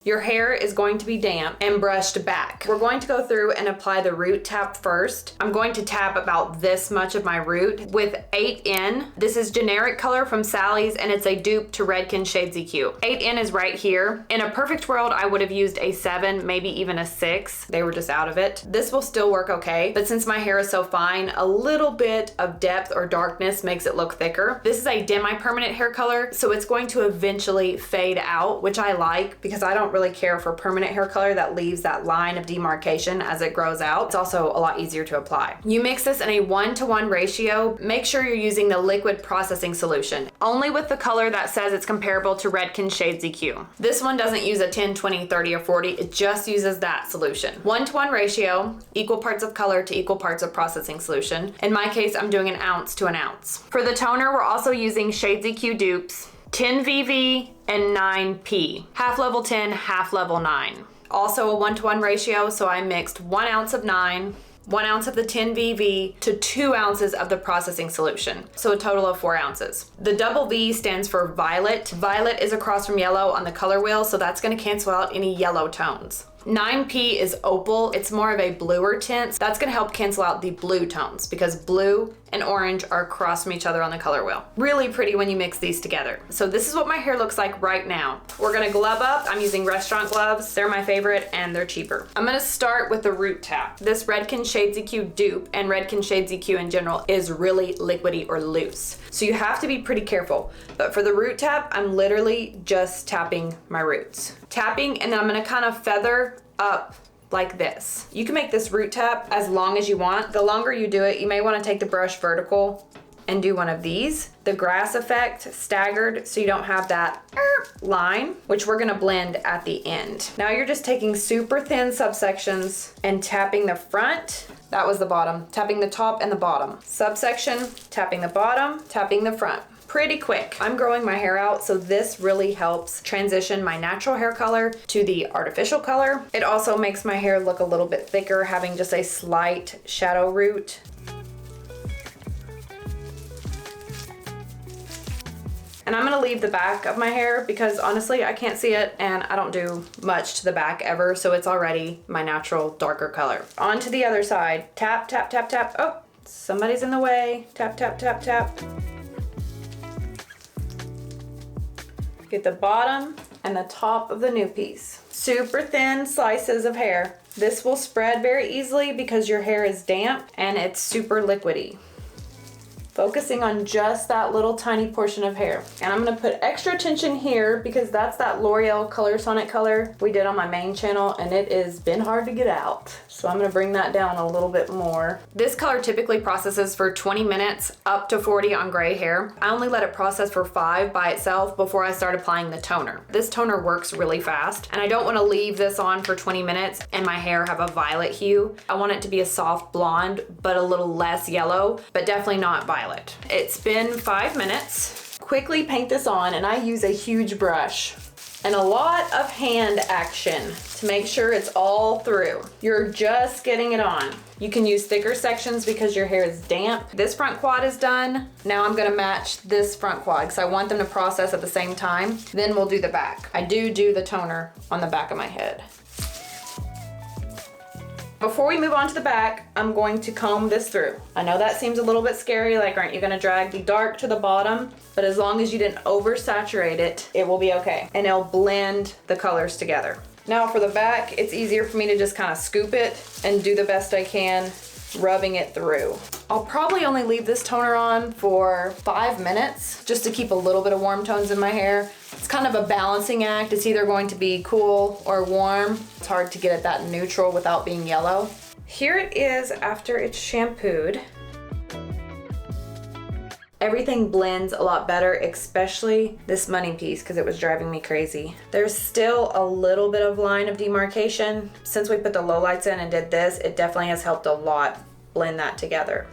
Your hair is going to be damp and brushed back. We're going to go through and apply the root tap first. I'm going to tap about this much of my root with 8N. This is generic color from Sally's and it's a dupe to Redken Shades EQ. 8N is right here. In a perfect world, I would have used a 7, maybe even a 6. They were just out of it. This will still work okay, but since my hair is so fine, a little bit of depth or darkness makes it look thicker. This is a Demi Permanent hair color, so it's going to eventually fade out, which I like because I don't really care for permanent hair color that leaves that line of demarcation as it grows out. It's also a lot easier to apply. You mix this in a 1-to-1 ratio. Make sure you're using the liquid processing solution, only with the color that says it's comparable to Redken Shades EQ. This one doesn't use a 10, 20, 30, or 40. It just uses that solution. 1-to-1 ratio, equal parts of color to equal parts of processing solution. In my case, I'm doing 1 ounce to 1 ounce. For the toner, we're also using Shades EQ dupes, 10 VV and 9P. Half level 10, half level 9. Also a 1-to-1 ratio, so I mixed 1 ounce of 9, 1 ounce of the 10 VV to 2 ounces of the processing solution. So a total of 4 ounces. The double V stands for violet. Violet is across from yellow on the color wheel, so that's gonna cancel out any yellow tones. 9P is opal. It's more of a bluer tint. That's gonna help cancel out the blue tones because blue and orange are across from each other on the color wheel. Really pretty when you mix these together. So this is what my hair looks like right now. We're gonna glove up. I'm using restaurant gloves. They're my favorite and they're cheaper. I'm gonna start with the root tap. This Redken Shades EQ dupe and Redken Shades EQ in general is really liquidy or loose. So you have to be pretty careful. But for the root tap, I'm literally just tapping my roots. Tapping, and then I'm gonna kind of feather up like this. You can make this root tap as long as you want. The longer you do it, you may want to take the brush vertical and do one of these. The grass effect staggered so you don't have that line, which we're gonna blend at the end. Now you're just taking super thin subsections and tapping the front. That was the bottom. Tapping the top and the bottom. Subsection, tapping the bottom, tapping the front. Pretty quick. I'm growing my hair out, so this really helps transition my natural hair color to the artificial color. It also makes my hair look a little bit thicker, having just a slight shadow root. And I'm gonna leave the back of my hair because honestly, I can't see it and I don't do much to the back ever, so it's already my natural darker color. On to the other side. Tap, tap, tap, tap. Oh, somebody's in the way. Tap, tap, tap, tap. Get the bottom and the top of the new piece. Super thin slices of hair. This will spread very easily because your hair is damp and it's super liquidy. Focusing on just that little tiny portion of hair. And I'm gonna put extra attention here because that's that L'Oreal Color Sonic color we did on my main channel and it has been hard to get out. So I'm gonna bring that down a little bit more. This color typically processes for 20 minutes, up to 40 on gray hair. I only let it process for 5 by itself before I start applying the toner. This toner works really fast and I don't wanna leave this on for 20 minutes and my hair have a violet hue. I want it to be a soft blonde, but a little less yellow, but definitely not violet. It's been 5 minutes. Quickly paint this on and I use a huge brush and a lot of hand action to make sure it's all through. You're just getting it on. You can use thicker sections because your hair is damp. This front quad is done. Now I'm gonna match this front quad because I want them to process at the same time. Then we'll do the back. I do the toner on the back of my head. Before we move on to the back, I'm going to comb this through. I know that seems a little bit scary, like aren't you gonna drag the dark to the bottom? But as long as you didn't oversaturate it, it will be okay. And it'll blend the colors together. Now for the back, it's easier for me to just kind of scoop it and do the best I can, rubbing it through. I'll probably only leave this toner on for 5 minutes just to keep a little bit of warm tones in my hair. It's kind of a balancing act. It's either going to be cool or warm. It's hard to get at that neutral without being yellow. Here it is after it's shampooed. Everything blends a lot better, especially this money piece because it was driving me crazy. There's still a little bit of line of demarcation. Since we put the lowlights in and did this, it definitely has helped a lot blend that together.